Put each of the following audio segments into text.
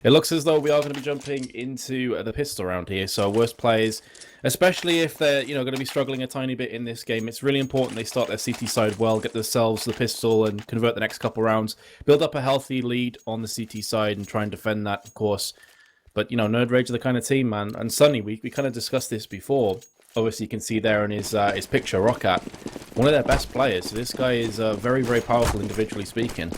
It looks as though we are going to be jumping into the pistol round here. So worst players, especially if they're going to be struggling a tiny bit in this game, it's really important they start their CT side well, get themselves the pistol, and convert the next couple rounds. Build up a healthy lead on the CT side and try and defend that, of course. But nerdRage are the kind of team, man. And Sunny, we kind of discussed this before. Obviously, you can see there in his picture, Rockat, one of their best players. So this guy is very, very powerful individually speaking.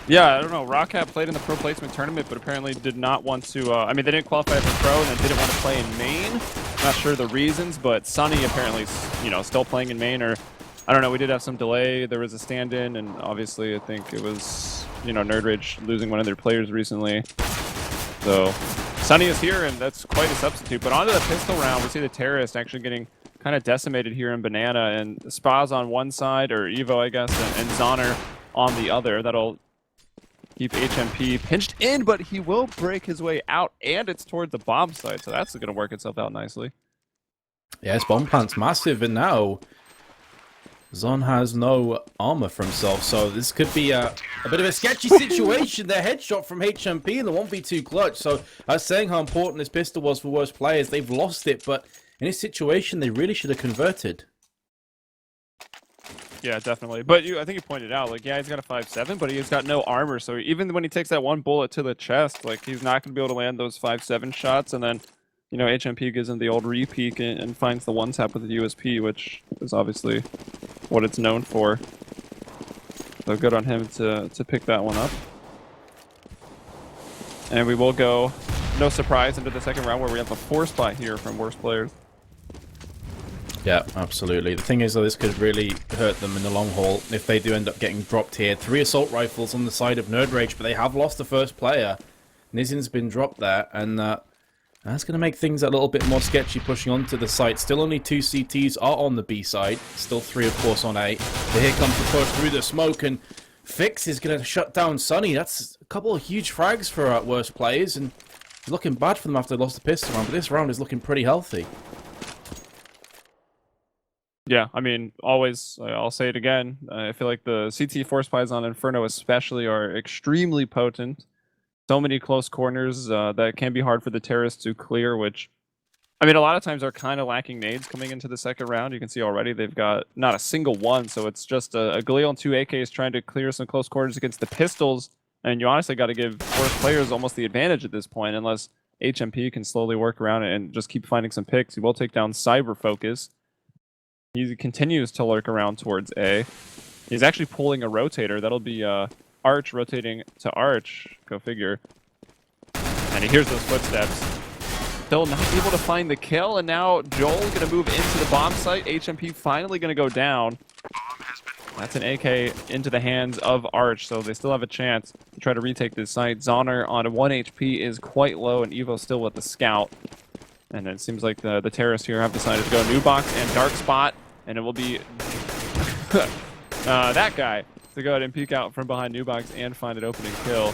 Yeah, I don't know. Rockhat played in the Pro Placement Tournament, but apparently did not want to... I mean, they didn't qualify for Pro and then didn't want to play in main. Not sure the reasons, but Sunny apparently, still playing in main, or... I don't know, we did have some delay. There was a stand-in, and obviously I think it was, nerdRage losing one of their players recently. So, Sunny is here, and that's quite a substitute. But onto the pistol round, we see the Terrorist actually getting kind of decimated here in Banana, and Spaz on one side, or Evo, I guess, and Zoner on the other. That'll keep HMP pinched in, but he will break his way out, and it's toward the bomb site, so that's going to work itself out nicely. Yes, bomb plant's massive, and now Zon has no armor for himself, so this could be a bit of a sketchy situation. Their headshot from HMP and the 1v2 clutch. So I was saying how important this pistol was for worst players. They've lost it, but in this situation, they really should have converted. Yeah, definitely. But I think you pointed out, like, yeah, he's got a 5.7, but he's got no armor. So even when he takes that one bullet to the chest, like, he's not going to be able to land those 5.7 shots. And then, HMP gives him the old re-peek and finds the one tap with the USP, which is obviously what it's known for. So good on him to pick that one up. And we will go, no surprise, into the second round where we have a 4 spot here from worst players. Yeah, absolutely. The thing is, though, this could really hurt them in the long haul if they do end up getting dropped here. 3 assault rifles on the side of nerdRage, but they have lost the first player. Nizin's been dropped there, and that's going to make things a little bit more sketchy pushing onto the site. Still only 2 CTs are on the B side. Still 3, of course, on A. But here comes the push through the smoke, and Fix is going to shut down Sunny. That's a couple of huge frags for worst players, and it's looking bad for them after they lost the pistol round, but this round is looking pretty healthy. Yeah, I mean, always, I'll say it again, I feel like the CT force spies on Inferno especially are extremely potent. So many close corners that can be hard for the terrorists to clear, which, I mean, a lot of times are kind of lacking nades coming into the second round. You can see already they've got not a single one, so it's just a Galil and 2 AKs trying to clear some close corners against the pistols, and you honestly got to give worst players almost the advantage at this point, unless HMP can slowly work around it and just keep finding some picks. He will take down Cyber Focus. He continues to lurk around towards A. He's actually pulling a rotator. That'll be Arch rotating to Arch. Go figure. And he hears those footsteps. Still not able to find the kill, and now Joel's going to move into the bomb site. HMP finally going to go down. That's an AK into the hands of Arch, so they still have a chance to try to retake this site. Zoner on 1 HP is quite low, and Evo still with the scout. And it seems like the terrorists here have decided to go new box and dark spot, and it will be that guy to go ahead and peek out from behind new box and find an opening kill.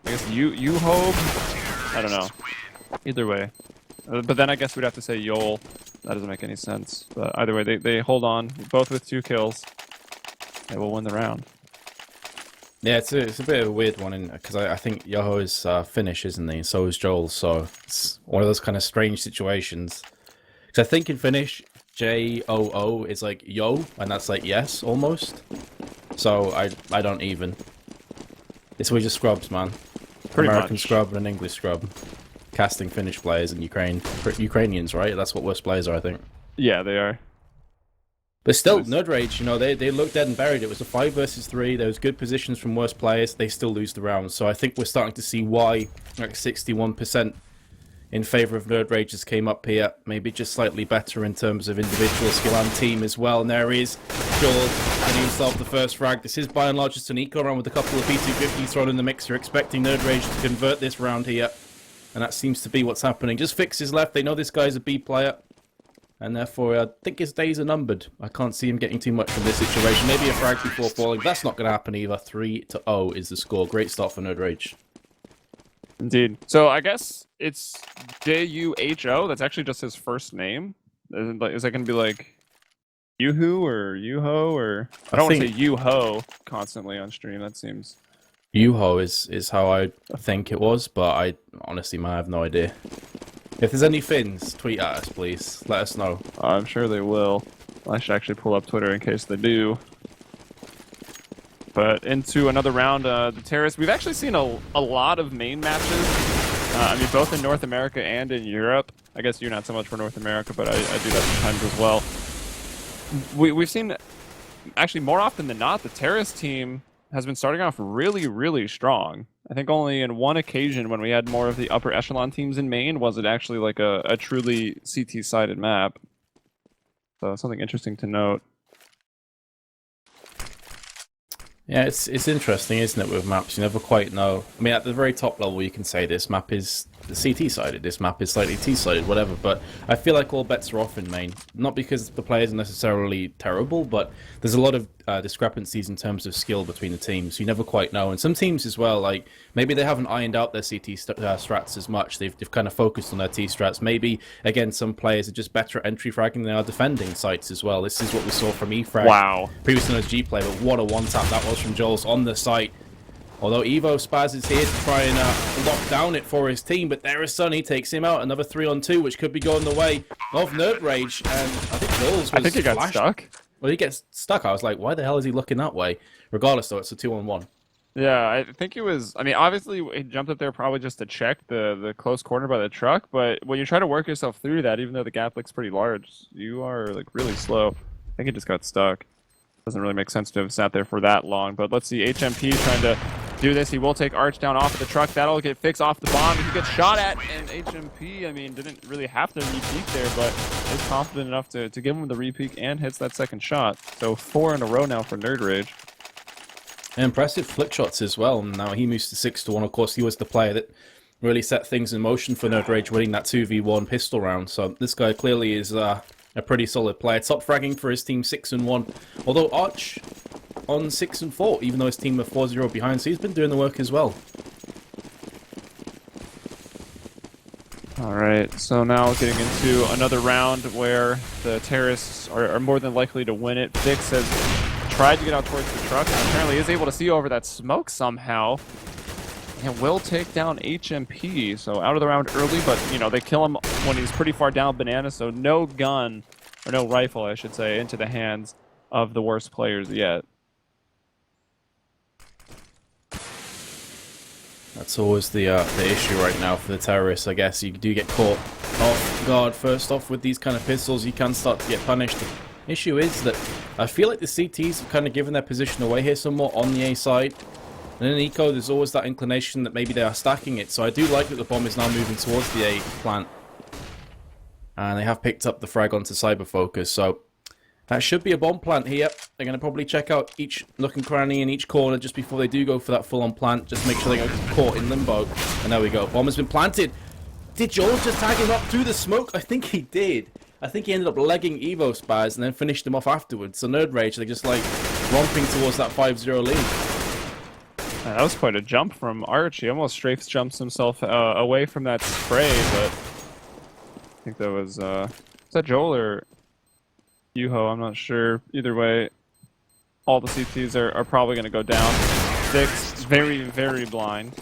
I guess you hope. I don't know. Either way, but then I guess we'd have to say Yol. That doesn't make any sense. But either way, they hold on, both with 2 kills. They will win the round. Yeah, it's a bit of a weird one, because I think Yoho is Finnish, isn't he? So is Joel, so it's one of those kind of strange situations. Because I think in Finnish, J-O-O is like yo, and that's like yes, almost. So I don't even. It's we just scrubs, man. Pretty American much. Scrub and English scrub. Casting Finnish players in Ukrainians, right? That's what worst players are, I think. Yeah, they are. But still, nerdRage, they looked dead and buried. It was a 5 versus 3. There was good positions from worst players. They still lose the round. So I think we're starting to see why like 61% in favor of nerdRage came up here. Maybe just slightly better in terms of individual skill and team as well. And there he is, George, getting himself the first frag. This is by and large just an eco round with a couple of P250s thrown in the mix. You're expecting nerdRage to convert this round here. And that seems to be what's happening. Just Fixes left. They know this guy's a B player. And therefore, I think his days are numbered. I can't see him getting too much from this situation. Maybe a frag before falling. That's not going to happen either. 3-0 is the score. Great start for nerdRage. Indeed. So I guess it's J-U-H-O. That's actually just his first name. Is that going to be like Yoo-hoo or Yoo-ho? Or I don't want to say Yoo-ho constantly on stream. That seems Yuho is how I think it was, but I honestly, man, I have no idea. If there's any Finns, tweet at us, please. Let us know. I'm sure they will. I should actually pull up Twitter in case they do. But into another round, the Terrace. We've actually seen a lot of main matches. I mean, both in North America and in Europe. I guess you're not so much for North America, but I do that sometimes as well. We've seen, actually more often than not, the Terrace team has been starting off really, really strong. I think only in one occasion when we had more of the upper echelon teams in main was it actually like a truly CT-sided map. So something interesting to note. Yeah, it's interesting, isn't it, with maps? You never quite know. I mean, at the very top level, you can say this map is CT-sided, this map is slightly T-sided, whatever, but I feel like all bets are off in main. Not because the players are necessarily terrible, but there's a lot of discrepancies in terms of skill between the teams. You never quite know. And some teams as well, like, maybe they haven't ironed out their CT strats as much. They've kind of focused on their T strats. Maybe, again, some players are just better at entry fragging than they are defending sites as well. This is what we saw from eFrag. Wow. Previously known as G-Play, but what a one-tap that was from Joel's on the site. Although Evo Spaz is here to try and lock down it for his team, but there is Sunny, takes him out. Another 3-on-2, which could be going the way of nerdRage. And I think Joel's was I think he got flashed. stuck. Well, he gets stuck. I was like, why the hell is he looking that way? Regardless, though, it's a 2-on-1. Yeah, I think it was. I mean, obviously, he jumped up there probably just to check the close corner by the truck. But when you try to work yourself through that, even though the gap looks pretty large, you are like really slow. I think he just got stuck. Doesn't really make sense to have sat there for that long. But let's see, HMP trying to do this. He will take Arch down off of the truck. That'll get fixed off the bomb. He gets shot at, and HMP, I mean, didn't really have to repeat there, but is confident enough to give him the repeat and hits that second shot. So 4 in a row now for nerdRage. Impressive flick shots as well. Now he moves to 6-1. Of course, he was the player that really set things in motion for nerdRage, winning that 2v1 pistol round. So this guy clearly is a pretty solid player. Top fragging for his team, 6-1. Although Arch on 6-4, even though his team are 4-0 behind, so he's been doing the work as well. All right, so now getting into another round where the terrorists are more than likely to win it. Fix has tried to get out towards the truck and apparently is able to see over that smoke somehow and will take down HMP. So out of the round early, but you know, they kill him when he's pretty far down Banana, so no gun, or no rifle I should say, into the hands of the worst players yet. That's always the issue right now for the terrorists, I guess. You do get caught off guard first off with these kind of pistols. You can start to get punished. The issue is that I feel like the CTs have kind of given their position away here somewhat on the A side. And in Eco, there's always that inclination that maybe they are stacking it. So I do like that the bomb is now moving towards the A plant. And they have picked up the frag onto Cyber Focus. So that should be a bomb plant here. They're going to probably check out each nook and cranny in each corner just before they do go for that full-on plant. Just make sure they get caught in limbo. And there we go. Bomb has been planted. Did Joel just tag him up through the smoke? I think he did. I think he ended up legging Evo Spaz and then finished him off afterwards. So nerdRage, they're just like romping towards that 5-0 lead. That was quite a jump from Arch. He almost strafe jumps himself away from that spray, but I think that was that Joel or Yuho? I'm not sure. Either way, all the CTs are probably going to go down. Six, very, very blind.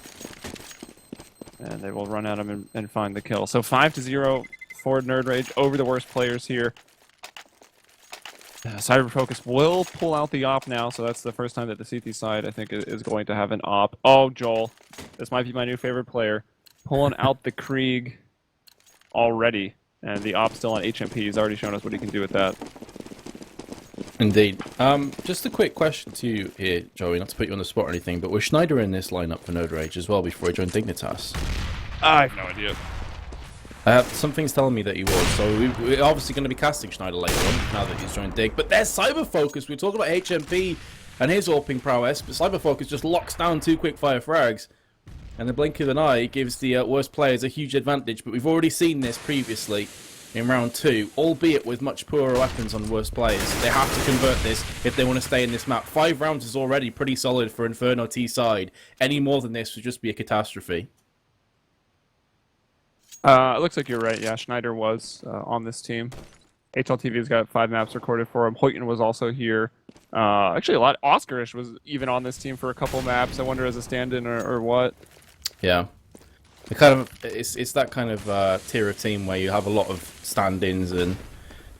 And they will run at him and find the kill. So 5-0 for nerdRage over the worst players here. Cyber Focus will pull out the op now, so that's the first time that the CT side, I think, is going to have an op. Oh, Joel. This might be my new favorite player. Pulling out the Krieg already. And the op still on HMP. He's already shown us what he can do with that. Indeed. Just a quick question to you here, Joey, not to put you on the spot or anything, but was Schneider in this lineup for nerdRage as well before he joined Dignitas? I have no idea. Something's telling me that he was, so we're obviously going to be casting Schneider later on, now that he's joined Dig. But there's Cyber Focus. We're talking about HMP and his AWPing prowess, but Cyber Focus just locks down 2 quick-fire frags. And the blink of an eye gives the worst players a huge advantage, but we've already seen this previously in round 2, albeit with much poorer weapons on worst players. They have to convert this if they want to stay in this map. 5 rounds is already pretty solid for Inferno T side. Any more than this would just be a catastrophe. It looks like you're right. Yeah, Schneider was on this team. HLTV's got 5 maps recorded for him. Hoyton was also here. Actually, a lot. Oscarish was even on this team for a couple maps. I wonder as a stand-in or what. Yeah. The kind of it's that kind of tier of team where you have a lot of stand-ins and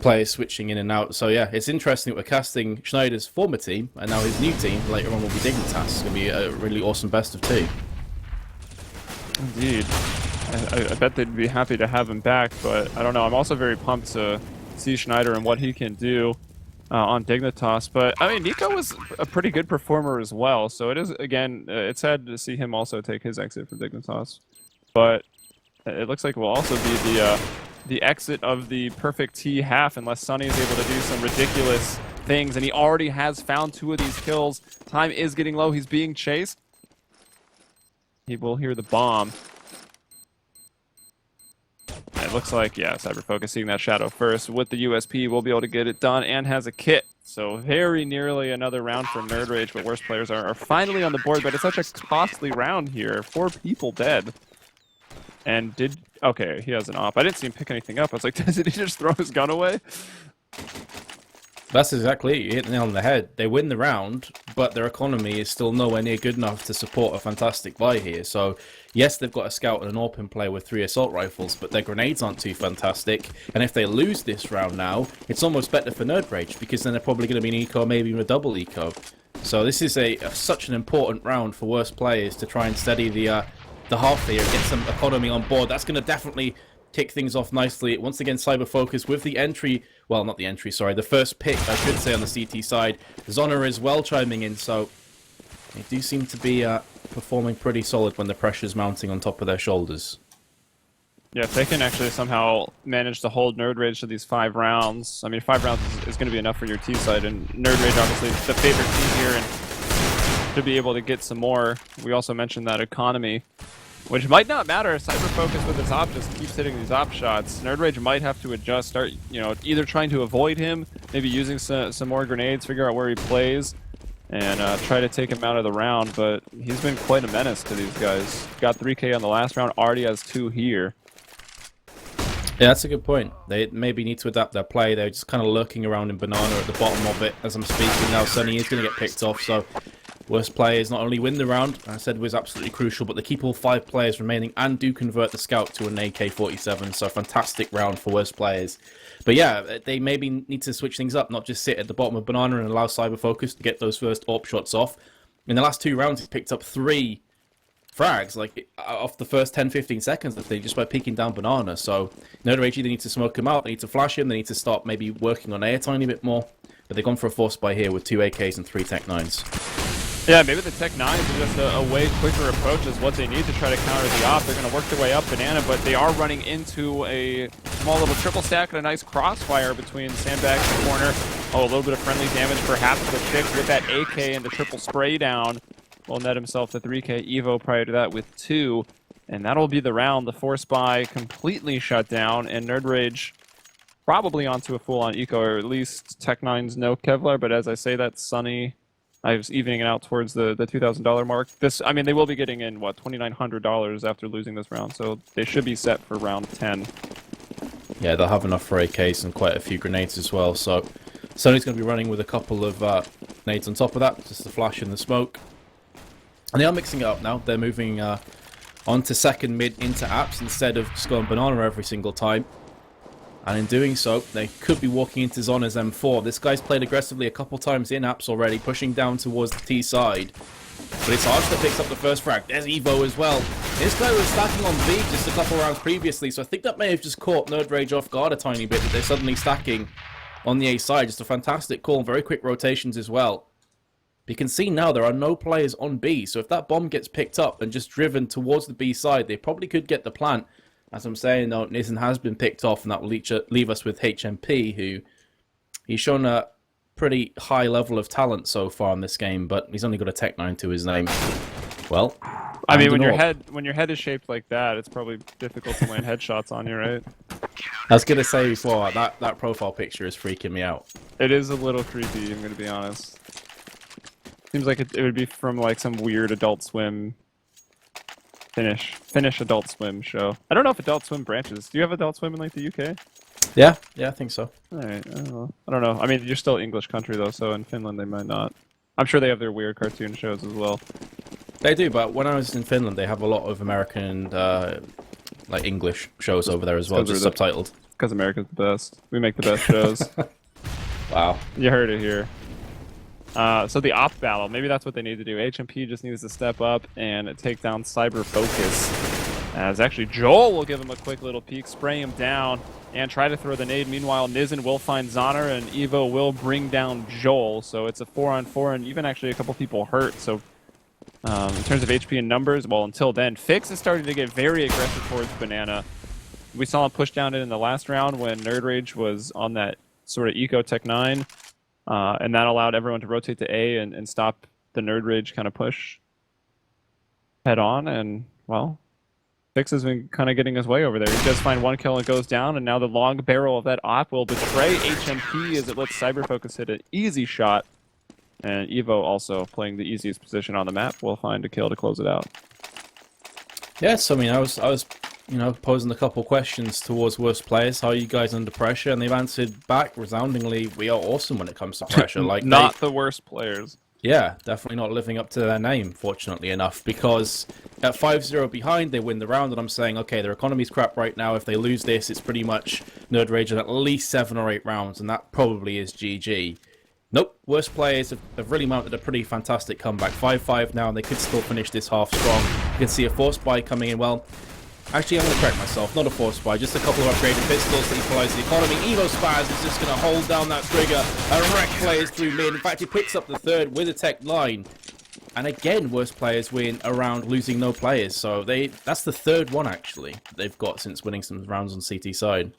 players switching in and out. So yeah, it's interesting that we're casting Schneider's former team and now his new team later on will be Dignitas. It's going to be a really awesome best of 2. Indeed. I bet they'd be happy to have him back, but I don't know. I'm also very pumped to see Schneider and what he can do on Dignitas. But I mean, Nico was a pretty good performer as well. So it is, again, it's sad to see him also take his exit from Dignitas. But it looks like it will also be the exit of the perfect T half unless Sunny is able to do some ridiculous things. And he already has found 2 of these kills. Time is getting low. He's being chased. He will hear the bomb. It looks like, yeah, Cyber Focus seeing that shadow first. With the USP, we'll be able to get it done and has a kit. So very nearly another round for nerdRage, but worst players are finally on the board. But it's such a costly round here. 4 people dead. And okay, he has an op. I didn't see him pick anything up. I was like, did he just throw his gun away? That's exactly it. You hit the nail on the head. They win the round, but their economy is still nowhere near good enough to support a fantastic buy here. So, yes, they've got a scout and an AWP in play with 3 assault rifles, but their grenades aren't too fantastic. And if they lose this round now, it's almost better for nerdRage, because then they're probably going to be an eco, maybe even a double eco. So this is such an important round for worst players to try and steady the half here and get some economy on board. That's going to definitely kick things off nicely. Once again, Cyber Focus with the entry, well, not the entry, sorry, the first pick, I should say, on the CT side. Zona as well chiming in, so they do seem to be performing pretty solid when the pressure's mounting on top of their shoulders. Yeah, if they can actually somehow manage to hold nerdRage to these 5 rounds, I mean, 5 rounds is going to be enough for your T side, and nerdRage obviously the favorite team here and to be able to get some more. We also mentioned that economy, which might not matter. Cyber Focus with his op just keeps hitting these op shots. nerdRage might have to adjust, start, either trying to avoid him, maybe using some more grenades, figure out where he plays, and try to take him out of the round. But he's been quite a menace to these guys. Got 3K on the last round, already has 2 here. Yeah, that's a good point. They maybe need to adapt their play. They're just kind of lurking around in Banana at the bottom of it as I'm speaking now. Sunny is going to get picked off, so worst players not only win the round, I said was absolutely crucial, but they keep all 5 players remaining and do convert the scout to an AK-47, so fantastic round for worst players. But yeah, they maybe need to switch things up, not just sit at the bottom of Banana and allow Cyber Focus to get those first AWP shots off. In the last 2 rounds, he's picked up 3 frags, like, off the first 10-15 seconds, I think, just by peeking down Banana. So nerdRage either need to smoke him out, they need to flash him, they need to start maybe working on A a tiny bit more. But they've gone for a force buy here with 2 AKs and 3 Tech 9s. Yeah, maybe the Tech 9s are just a way quicker approach is what they need to try to counter the op. They're going to work their way up Banana, but they are running into a small little triple stack and a nice crossfire between Sandbag and the corner. Oh, a little bit of friendly damage perhaps, but Chick with that AK and the triple spray down will net himself the 3K Evo prior to that with 2. And that'll be the round. The force buy completely shut down, and nerdRage probably onto a full-on eco, or at least Tech 9's no Kevlar, but as I say that, Sunny, I was evening it out towards the $2,000 mark. I mean, they will be getting in, what, $2,900 after losing this round, so they should be set for round 10. Yeah, they'll have enough for AKs and quite a few grenades as well, so Sunny's going to be running with a couple of nades on top of that, just the flash and the smoke. And they are mixing it up now. They're moving onto second mid into apps instead of just going Banana every single time. And in doing so, they could be walking into Zona's M4. This guy's played aggressively a couple times in apps already, pushing down towards the T side. But it's Arch that picks up the first frag. There's Evo as well. This guy was stacking on B just a couple rounds previously, so I think that may have just caught nerdRage off guard a tiny bit, that they're suddenly stacking on the A side. Just a fantastic call, very quick rotations as well. You can see now there are no players on B, so if that bomb gets picked up and just driven towards the B side, they probably could get the plant. As I'm saying, though, Nissen has been picked off, and that will leave us with HMP, who he's shown a pretty high level of talent so far in this game, but he's only got a Tech 9 to his name. Well, I mean, when your head is shaped like that, it's probably difficult to land headshots on you, right? I was gonna say before, that profile picture is freaking me out. It is a little creepy, I'm gonna be honest. Seems like it would be from like some weird Adult Swim Finnish Adult Swim show. I don't know if Adult Swim branches. Do you have Adult Swim in like the UK? Yeah, I think so. All right, I don't know. I mean, you're still English country though, so in Finland they might not. I'm sure they have their weird cartoon shows as well. They do, but when I was in Finland, they have a lot of American, like English shows over there as well, just subtitled. Because America's the best. We make the best shows. Wow. You heard it here. So the op battle, maybe that's what they need to do. HMP just needs to step up and take down Cyber Focus. As actually Joel will give him a quick little peek, spray him down, and try to throw the nade. Meanwhile, Nizen will find Zoner, and Evo will bring down Joel. So it's a 4-on-4, and even actually a couple people hurt. So in terms of HP and numbers, well, until then, Fix is starting to get very aggressive towards Banana. We saw him push down it in the last round when nerdRage was on that sort of Eco Tech 9. And that allowed everyone to rotate to A and stop the nerdRage kind of push head on. And, well, Fix has been kind of getting his way over there. He does find one kill and goes down, and now the long barrel of that op will betray HMP as it lets Cyber Focus hit an easy shot. And Evo also playing the easiest position on the map will find a kill to close it out. Yes, I mean, I was posing a couple questions towards worst players. How are you guys under pressure? And they've answered back resoundingly, we are awesome when it comes to pressure. Like not the worst players. Yeah, definitely not living up to their name, fortunately enough, because at 5-0 behind, they win the round, and I'm saying, okay, their economy's crap right now. If they lose this, it's pretty much nerdRage in at least 7 or 8 rounds, and that probably is GG. Nope, worst players have really mounted a pretty fantastic comeback. 5-5 now, and they could still finish this half strong. You can see a force buy coming in. Well, actually, I'm going to correct myself. Not a force buy, just a couple of upgraded pistols to equalize the economy. Evo Spaz is just going to hold down that trigger and wreck players through mid. In fact, he picks up the third with a Tech 9. And again, worst players win around losing no players. So that's the third one, actually, they've got since winning some rounds on CT side.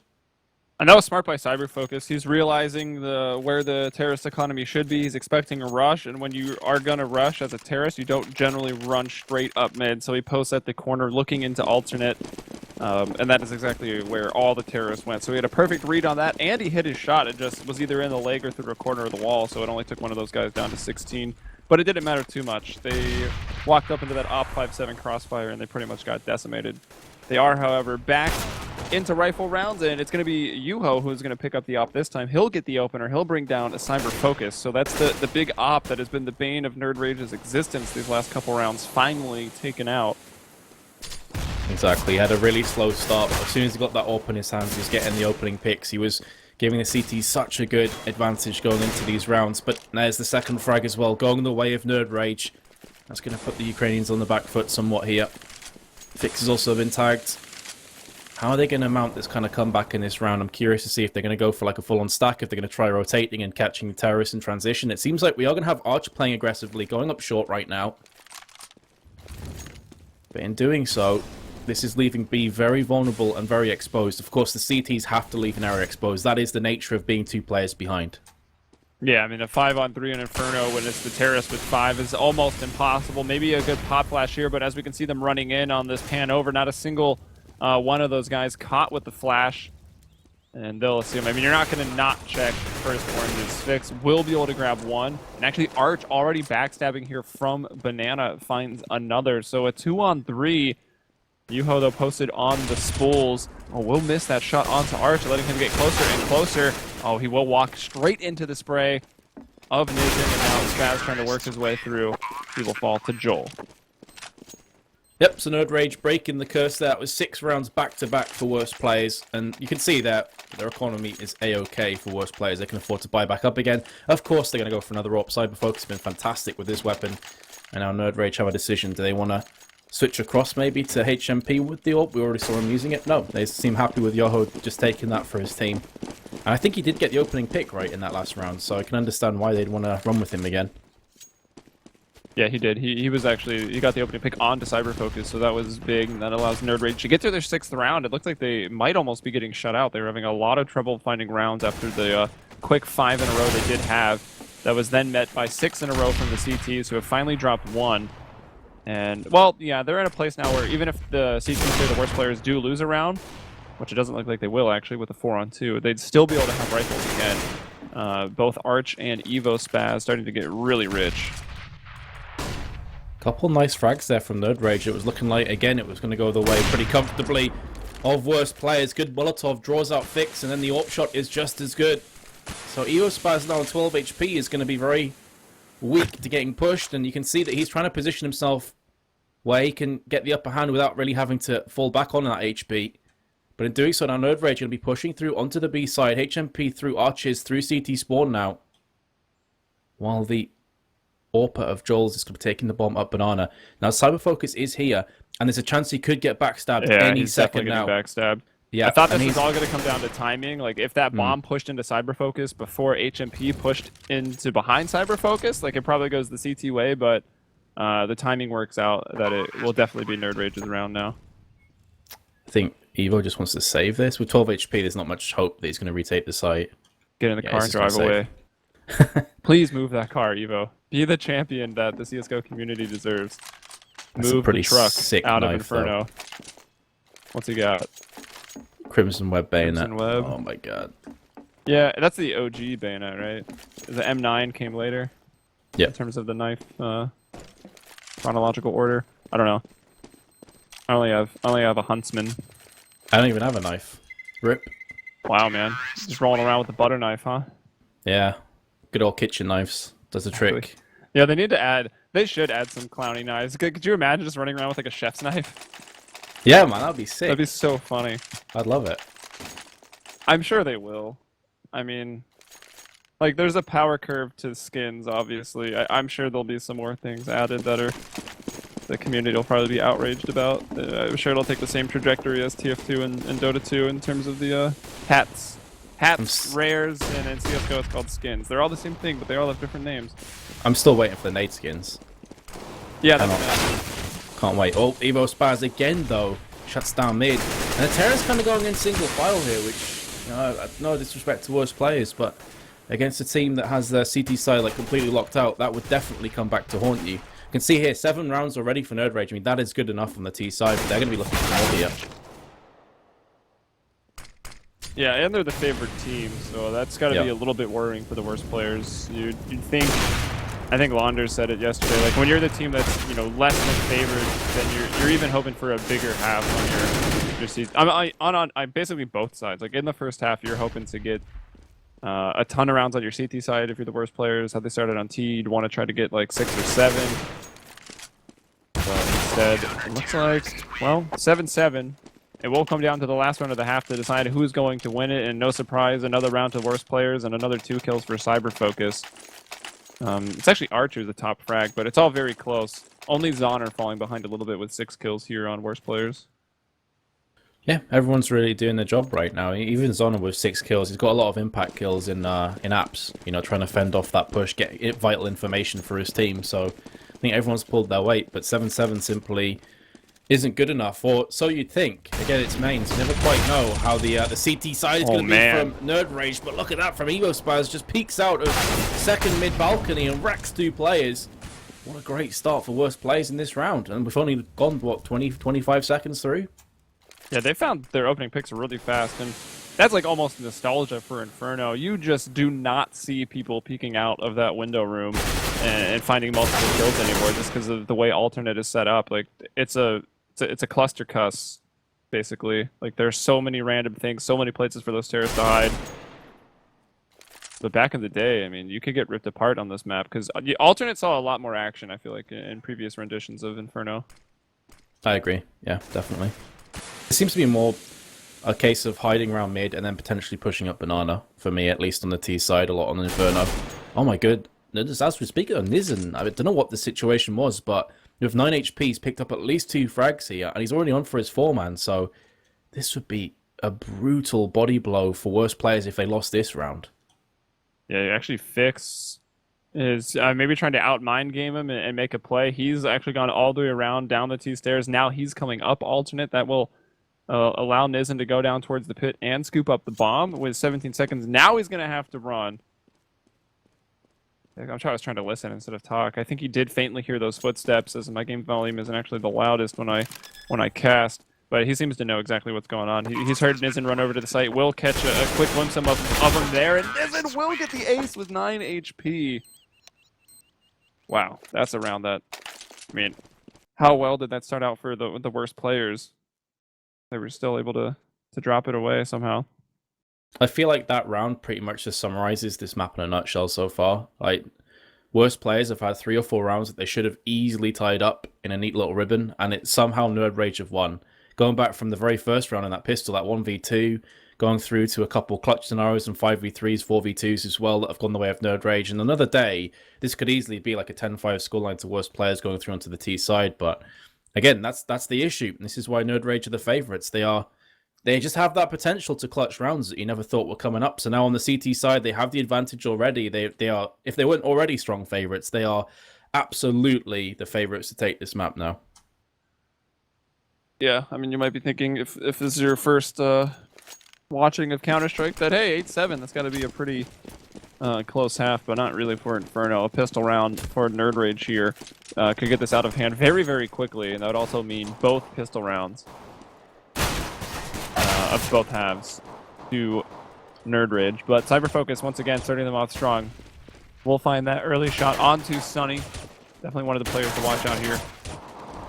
I know, smart by Cyber Focus. He's realizing where the terrorist economy should be. He's expecting a rush, and when you are going to rush as a terrorist, you don't generally run straight up mid. So he posts at the corner looking into alternate, and that is exactly where all the terrorists went. So he had a perfect read on that, and he hit his shot. It just was either in the leg or through a corner of the wall, so it only took one of those guys down to 16. But it didn't matter too much. They walked up into that op 5-7 crossfire, and they pretty much got decimated. They are, however, back into rifle rounds, and it's going to be Yuho who's going to pick up the op this time. He'll get the opener. He'll bring down a Cyber Focus. So that's the big op that has been the bane of nerdRage's existence these last couple rounds, finally taken out. Exactly. He had a really slow start, but as soon as he got that op in his hands, he was getting the opening picks. He was giving the CT such a good advantage going into these rounds. But there's the second frag as well, going the way of nerdRage. That's going to put the Ukrainians on the back foot somewhat here. Fix has also been tagged. How are they going to mount this kind of comeback in this round? I'm curious to see if they're going to go for like a full-on stack, if they're going to try rotating and catching the terrorists in transition. It seems like we are going to have Arch playing aggressively, going up short right now. But in doing so, this is leaving B very vulnerable and very exposed. Of course, the CTs have to leave an area exposed. That is the nature of being 2 players behind. Yeah, I mean, a 5-on-3 in Inferno when it's the terrorist with 5 is almost impossible. Maybe a good pop flash here, but as we can see them running in on this pan over, not a single one of those guys caught with the flash. And they'll assume, I mean, you're not going to not check first oranges. Fix will be able to grab one. And actually, Arch already backstabbing here from Banana finds another. So a 2-on-3. Yuho, though, posted on the spools. Oh, will miss that shot onto Arch, letting him get closer and closer. Oh, he will walk straight into the spray of Nizen, and now Spaz trying to work his way through. He will fall to Joel. Yep, so nerdRage breaking the curse there. That was 6 rounds back-to-back for worst players, and you can see that their economy is A-OK for worst players. They can afford to buy back up again. Of course, they're going to go for another AWP. Cyber Focus has been fantastic with this weapon, and now nerdRage have a decision. Do they want to switch across maybe to HMP with the AWP? We already saw him using it. No, they seem happy with Yoho just taking that for his team. And I think he did get the opening pick right in that last round, so I can understand why they'd want to run with him again. Yeah, he did. He was actually, he got the opening pick onto Cyber Focus, so that was big, and that allows nerdRage to get to their 6th round. It looks like they might almost be getting shut out. They were having a lot of trouble finding rounds after the quick 5 in a row they did have. That was then met by 6 in a row from the CTs, who have finally dropped 1. And, well, yeah, they're in a place now where even if the CTs, the worst players, do lose a round, which it doesn't look like they will, actually, with a 4-on-2, they'd still be able to have rifles again. Both Arch and Evo Spaz starting to get really rich. Couple nice frags there from nerdRage. It was looking like, again, it was going to go the way pretty comfortably. of worst players. Good Molotov draws out Fix, and then the AWP shot is just as good. So EvoSpaz now on 12 HP is going to be very weak to getting pushed, and you can see that he's trying to position himself where he can get the upper hand without really having to fall back on that HP. But in doing so, now nerdRage going to be pushing through onto the B side, HMP through Arches, through CT spawn now, while the AWPer of Joel's is going to be taking the bomb up Banana. Now Cyberfocus is here, and there's a chance he could get backstabbed any second now. Backstabbed. Yeah, I thought this was all going to come down to timing. Like, if that bomb pushed into Cyberfocus before HMP pushed into behind Cyberfocus, like, it probably goes the CT way, but the timing works out that it will definitely be nerdRage's round now. I think Evo just wants to save this. With 12 HP, there's not much hope that he's going to retake the site. Get in the car and drive away. Please move that car, Evo. Be the champion that the CSGO community deserves. Move the truck out of Inferno. Though. What's he got? Crimson Web bayonet. Crimson Web. Oh my god. Yeah, that's the OG bayonet, right? The M9 came later. Yeah. In terms of the knife chronological order. I don't know. I only have a Huntsman. I don't even have a knife. Rip. Wow, man. Just rolling around with the butter knife, huh? Yeah. Good old kitchen knives. Does the trick. Yeah, they need to add... They should add some clowny knives. Could you imagine just running around with like a chef's knife? Yeah, man, that'd be sick. That'd be so funny. I'd love it. I'm sure they will. I mean, like, there's a power curve to skins, obviously. I'm sure there'll be some more things added that are... the community will probably be outraged about. I'm sure it'll take the same trajectory as TF2 and Dota 2 in terms of the hats. Rares, and in CSGO it's called skins. They're all the same thing, but they all have different names. I'm still waiting for the nade skins. Yeah, that's Can't wait. Oh, EvoSpaz again, though. Shuts down mid. And the Terra's kind of going in single file here, which, you know, no disrespect to worst players, but against a team that has their CT side like completely locked out, that would definitely come back to haunt you. You can see here, 7 rounds already for nerdRage. I mean, that is good enough on the T side, but they're going to be looking for more here. Yeah, and they're the favorite team, so that's got to be a little bit worrying for the worst players. You'd think, I think Launder said it yesterday, like when you're the team that's, you know, less than favored, then you're even hoping for a bigger half on your season. On basically both sides. Like in the first half, you're hoping to get a ton of rounds on your CT side if you're the worst players. How they started on T, you'd want to try to get like 6 or 7. But instead, it looks like, well, 7-7. It will come down to the last round of the half to decide who's going to win it, and no surprise, another round to worst players and another 2 kills for Cyberfocus. It's actually Archer the top frag, but it's all very close. Only Zoner falling behind a little bit with 6 kills here on worst players. Yeah, everyone's really doing their job right now. Even Zoner with 6 kills, he's got a lot of impact kills in apps. You know, trying to fend off that push, get vital information for his team. So I think everyone's pulled their weight, but 7-7 simply isn't good enough, or so you'd think. Again, it's mains. You never quite know how the CT side is going to be from nerdRage, but look at that from EvoSpaz. Just peeks out of second mid balcony and wrecks 2 players. What a great start for worst players in this round, and we've only gone, what, 20-25 seconds through? Yeah, they found their opening picks really fast, and that's like almost nostalgia for Inferno. You just do not see people peeking out of that window room and finding multiple kills anymore, just because of the way alternate is set up. Like it's a cluster cuss, basically. Like there's so many random things, so many places for those terrorists to hide. But back in the day, I mean, you could get ripped apart on this map because alternate saw a lot more action, I feel like, in previous renditions of Inferno. I agree. Yeah, definitely. It seems to be more a case of hiding around mid and then potentially pushing up Banana, for me, at least on the T side, a lot on the Inferno. Oh my god. As we speak of Nizen, I don't know what the situation was, but with 9 HP, he's picked up at least 2 frags here, and he's already on for his 4-man, so this would be a brutal body blow for worst players if they lost this round. Yeah, actually Fix is maybe trying to out-mind game him and make a play. He's actually gone all the way around down the T stairs. Now he's coming up alternate. That will allow Nizen to go down towards the pit and scoop up the bomb with 17 seconds. Now he's going to have to run. I was trying to listen instead of talk. I think he did faintly hear those footsteps, as my game volume isn't actually the loudest when I cast. But he seems to know exactly what's going on. He's heard Nizen run over to the site. Will catch a quick glimpse of him there, and Nizen will get the ace with 9 HP. Wow, that's a round that... I mean, how well did that start out for the worst players? they were still able to drop it away somehow. I feel like that round pretty much just summarizes this map in a nutshell so far. Like, worst players have had 3 or 4 rounds that they should have easily tied up in a neat little ribbon, and it's somehow nerdRage have won. Going back from the very first round in that pistol, that 1v2, going through to a couple clutch scenarios and 5v3s, 4v2s as well that have gone the way of nerdRage. And another day, this could easily be like a 10-5 scoreline to worst players going through onto the T side. But again, that's the issue. This is why nerdRage are the favorites. They just have that potential to clutch rounds that you never thought were coming up. So now on the CT side, they have the advantage already. They are, if they weren't already strong favorites, they are absolutely the favorites to take this map now. Yeah, I mean, you might be thinking if this is your first watching of Counter-Strike that, hey, 8-7, that's got to be a pretty close half, but not really for Inferno. A pistol round for nerdRage here could get this out of hand very, very quickly, and that would also mean both pistol rounds of both halves to nerdRage. But CyberFocus, once again, starting them off strong. We'll find that early shot onto Sunny. Definitely one of the players to watch out here.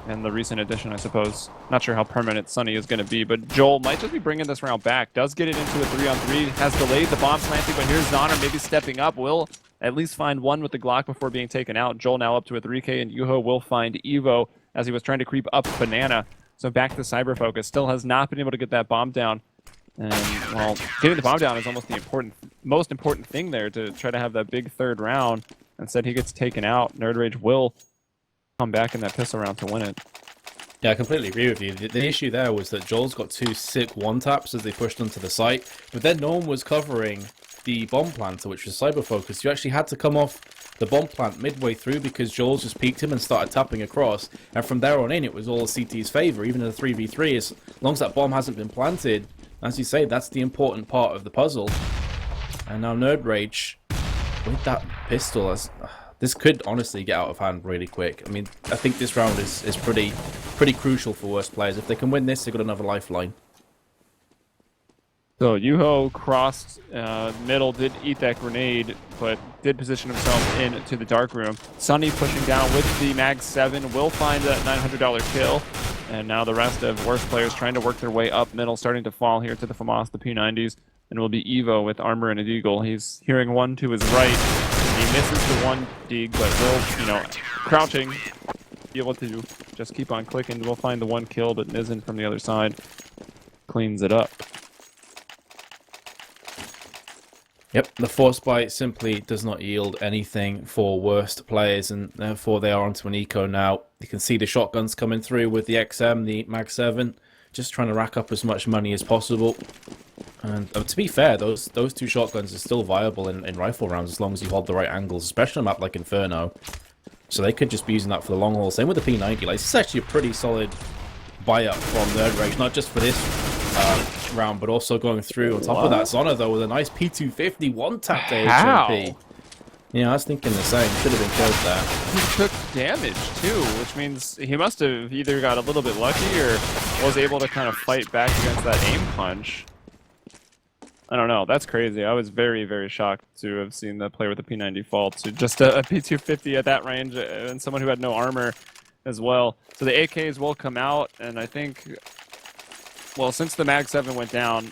And the recent addition, I suppose. Not sure how permanent Sunny is going to be, but Joel might just be bringing this round back. Does get it into a 3-on-3. Has delayed the bomb planting, but here's Zonner maybe stepping up. Will at least find one with the Glock before being taken out. Joel now up to a 3K, and Yuho will find Evo as he was trying to creep up Banana. So back to CyberFocus. Still has not been able to get that bomb down. And, well, getting the bomb down is almost the most important thing there to try to have that big third round. Instead, he gets taken out. nerdRage will come back in that pistol round to win it. Yeah, I completely agree with you. The issue there was that Joel's got 2 sick one-taps as they pushed onto the site, but then no one was covering the bomb planter, which was CyberFocus. You actually had to come off the bomb plant midway through because Joel just peeked him and started tapping across, and from there on in, it was all CT's favor, even in a 3v3. As long as that bomb hasn't been planted, as you say, that's the important part of the puzzle. And now nerdRage, with that pistol, this could honestly get out of hand really quick. I mean, I think this round is pretty crucial for worst players. If they can win this, they've got another lifeline. So Yuho crossed middle, did eat that grenade, but did position himself into the dark room. Sunny pushing down with the Mag 7 will find that $900 kill. And now the rest of worst players trying to work their way up middle, starting to fall here to the FAMAS, the P90s. And it will be Evo with armor and a deagle. He's hearing one to his right. He misses the one dig, but will, crouching, be able to just keep on clicking. We'll find the one kill, but Nizen from the other side cleans it up. Yep, the force bite simply does not yield anything for worst players, and therefore they are onto an eco now. You can see the shotguns coming through with the XM, the Mag 7, just trying to rack up as much money as possible. And to be fair, those 2 shotguns are still viable in rifle rounds as long as you hold the right angles, especially on a map like Inferno. So they could just be using that for the long haul. Same with the P90. Like, this is actually a pretty solid buy-up from nerdRage, not just for this round, but also going through. On top of that, Zonner, though, with a nice P250 one-tap to HMP. Yeah, I was thinking the same. Should have been killed there. He took damage, too, which means he must have either got a little bit lucky or was able to kind of fight back against that aim punch. I don't know. That's crazy. I was very, very shocked to have seen the player with the P90 fall to just a P250 at that range and someone who had no armor as well. So the AKs will come out, and I think, well, since the Mag 7 went down,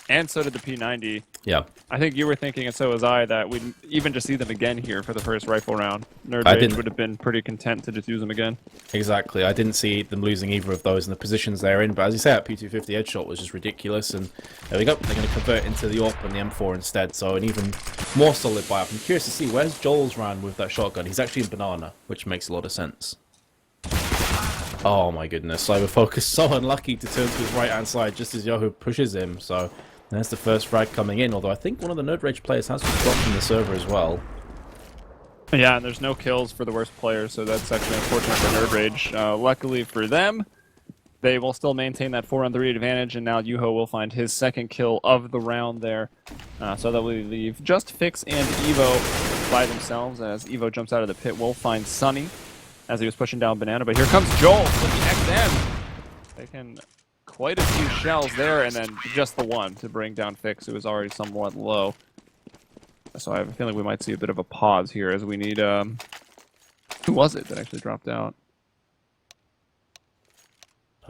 and so did the P90, yeah, I think you were thinking, and so was I, that we'd even just see them again here for the first rifle round. nerdRage would have been pretty content to just use them again. Exactly. I didn't see them losing either of those in the positions they're in, but as you say, that P250 headshot was just ridiculous, and there we go. They're going to convert into the AWP and the M4 instead, so an even more solid buy-up. I'm curious to see, where's Joel's round with that shotgun? He's actually in Banana, which makes a lot of sense. Oh my goodness, CyberFocus so unlucky to turn to his right-hand side just as Yahoo pushes him, so there's the first frag coming in, although I think one of the nerdRage players has just dropped from the server as well. Yeah, and there's no kills for the worst player, so that's actually unfortunate for nerdRage. Luckily for them, they will still maintain that 4-on-3 advantage, and now Yuho will find his second kill of the round there. So that will leave just Fix and Evo by themselves, as Evo jumps out of the pit. We'll find Sunny as he was pushing down Banana, but here comes Joel with the XM. Taking quite a few shells there, and then just the one to bring down Fix, who was already somewhat low. So I have a feeling we might see a bit of a pause here as we need, who was it that actually dropped out?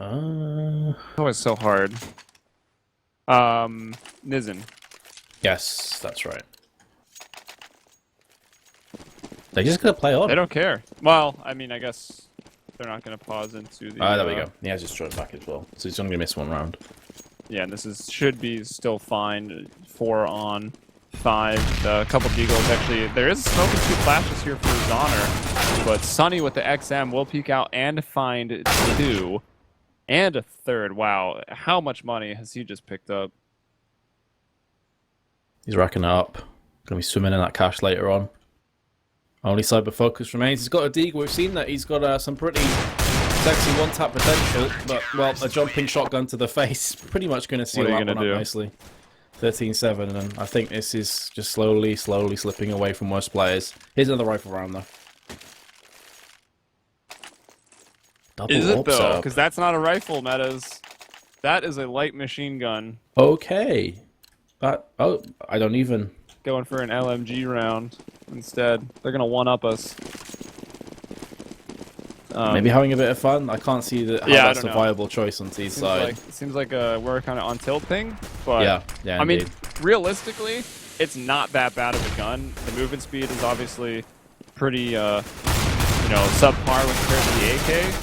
It's always so hard. Nizen. Yes, that's right. They're just gonna play on. They don't care. Well, I mean, I guess they're not gonna pause into the. Ah, there we go. He has his throw back as well, so he's only gonna miss one round. Yeah, and this should be still fine. 4 on 5. A couple deagles actually. There is smoking 2 flashes here for his honor, but Sunny with the XM will peek out and find 2 and a 3rd. Wow, how much money has he just picked up? He's racking it up. Gonna be swimming in that cash later on. Only cyber focus remains. He's got a deagle. We've seen that he's got some pretty sexy one-tap potential, but, well, a jumping shotgun to the face. Pretty much going to seal that one up nicely. 13-7, and I think this is just slowly slipping away from worse players. Here's another rifle round, though. Double is it, though? up. Because that's not a rifle, Metuz. That is a light machine gun. Okay. Oh, I don't even... Going for an LMG round instead. They're going to one-up us. Maybe having a bit of fun. I can't see how that's a viable choice on T's side. Seems like we're kind of on tilt thing, but yeah. I mean, realistically, it's not that bad of a gun. The movement speed is obviously pretty, subpar when compared to the AK,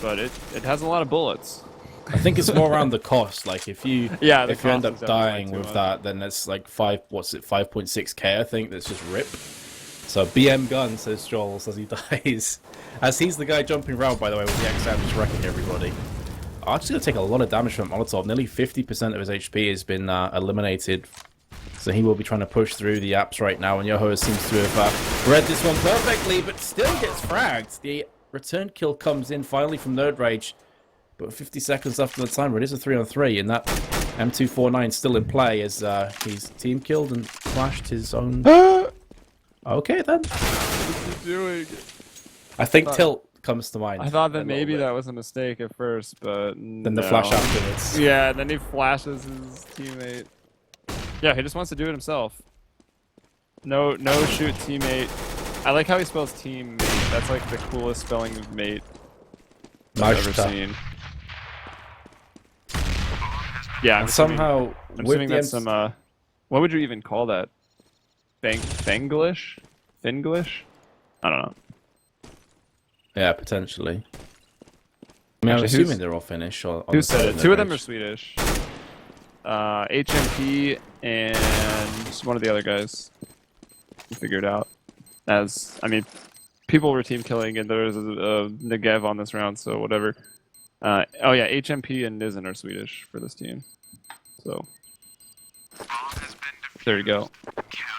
but it has a lot of bullets. I think it's more around the cost. Like if you end up dying with that, then it's like 5.6k. I think that's just rip. So BM gun, says Joel as he dies. As he's the guy jumping around, by the way, with the XM just wrecking everybody. Actually gonna take a lot of damage from Molotov. Nearly 50% of his HP has been eliminated. So he will be trying to push through the apps right now, and Yoho seems to have read this one perfectly, but still gets fragged. The return kill comes in finally from nerdRage, but 50 seconds after the timer, it is a 3-on-3, and that M249 still in play as he's team killed and flashed his own... Okay, then. What is he doing? I think tilt comes to mind. I thought that maybe that was a mistake at first, but then the flash afterwards. Yeah, and then he flashes his teammate. Yeah, he just wants to do it himself. No shoot teammate. I like how he spells teammate. That's like the coolest spelling of mate I've ever seen. Yeah, I'm somehow I'm assuming that's some what would you even call that? Fenglish? Finglish? I don't know. Yeah, potentially. I mean, I'm assuming they're all Finnish. Who said it? 2 of them are Swedish. HMP and one of the other guys. We figured out. I mean, people were team killing, and there was a Negev on this round, so whatever. Oh yeah, HMP and Nizen are Swedish for this team. So there you go.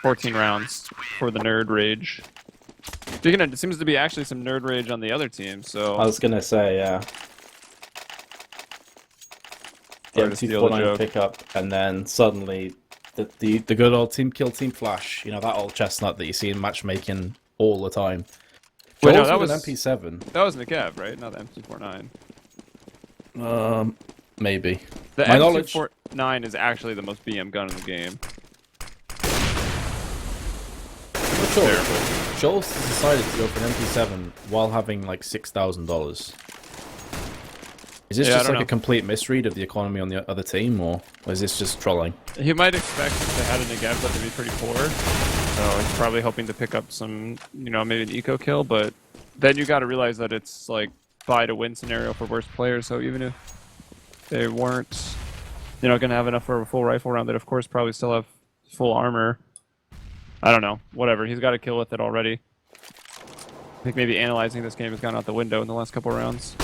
14 rounds for the nerdRage. Speaking of, it seems to be actually some nerdRage on the other team, so... I was gonna say, yeah. The M249 pickup, and then suddenly the good old team kill, team flash. You know, that old chestnut that you see in matchmaking all the time. Wait, no, that was an MP7. That was Negev, right? Not the M249. Maybe. The M249 is actually the most BM gun in the game. Joel decided to go for an MP7 while having like $6,000. Is this just like a complete misread of the economy on the other team, or is this just trolling? He might expect if they had a Negev that to be pretty poor, so he's probably hoping to pick up some, maybe an eco kill, but then you got to realize that it's like buy to win scenario for worst players, so even if they weren't, going to have enough for a full rifle round, they'd of course probably still have full armor. I don't know. Whatever. He's got a kill with it already. I think maybe analyzing this game has gone out the window in the last couple rounds.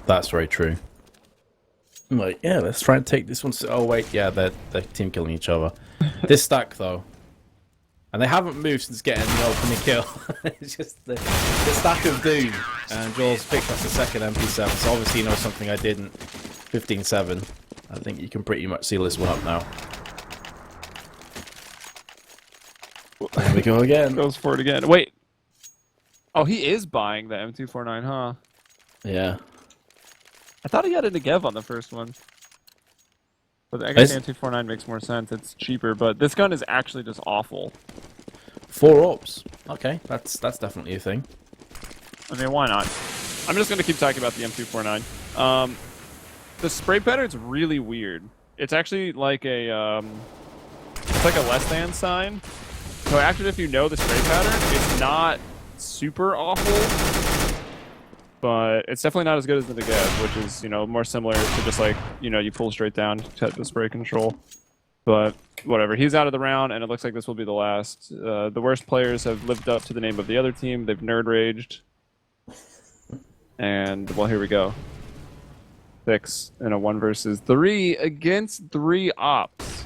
That's very true. I'm like, yeah, let's try and take this one. Oh, wait. Yeah, they're team killing each other. This stack, though. And they haven't moved since getting the opening kill. It's just the stack of doom. And Joel's picked up the second MP7, so obviously he knows something I didn't. 15-7. I think you can pretty much seal this one up now. There we go again. Goes for it again. Wait. Oh, he is buying the M249, huh? Yeah. I thought he had a Negev on the first one. But I guess the M249 makes more sense. It's cheaper, but this gun is actually just awful. 4 ops. Okay, that's definitely a thing. I mean, why not? I'm just going to keep talking about the M249. The spray pattern's really weird. It's actually like a it's like a less than sign. So after if you know the spray pattern, it's not super awful, but it's definitely not as good as the Negev, which is, you know, more similar to just like, you know, you pull straight down type of spray control. But whatever, he's out of the round, and it looks like this will be the last. The worst players have lived up to the name of the other team. They've nerd-raged. And, well, here we go. 6 in a 1 versus 3 against 3 ops.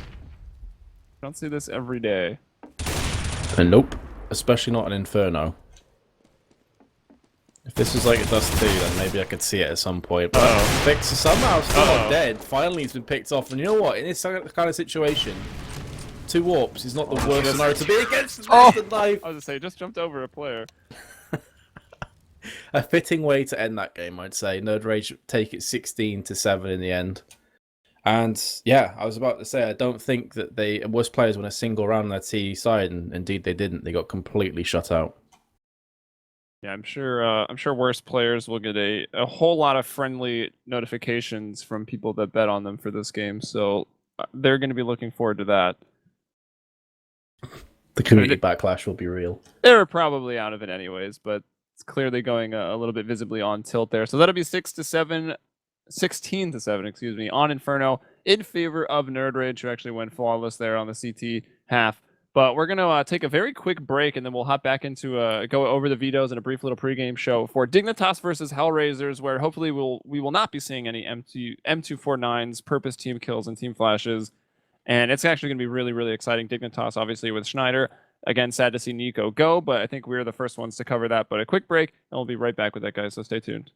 Don't see this every day. Nope. Especially not an Inferno. If this was like a Dust 2, then maybe I could see it at some point. But Vix is somehow still not dead. Finally, he's been picked off. And you know what? In this kind of situation, 2 warps is not the worst scenario to be against. I was Life. going to say, just jumped over a player. A fitting way to end that game, I'd say. nerdRage take it 16-7 in the end. And yeah, I was about to say, I don't think that they worst players won a single round on their TE side, and indeed they didn't. They got completely shut out. Yeah, I'm sure worse players will get a whole lot of friendly notifications from people that bet on them for this game. So they're going to be looking forward to that. The community backlash will be real. They're probably out of it anyways, but it's clearly going a little bit visibly on tilt there. So that'll be 16-7, excuse me, on Inferno in favor of nerdRage, who actually went flawless there on the CT half. But we're going to take a very quick break, and then we'll hop back into go over the vetoes and a brief little pregame show for Dignitas versus Hellraisers, where hopefully we will not be seeing any M249s, purpose team kills, and team flashes. And it's actually going to be really, really exciting. Dignitas, obviously, with Schneider. Again, sad to see Nico go, but I think we're the first ones to cover that. But a quick break, and we'll be right back with that, guys, so stay tuned.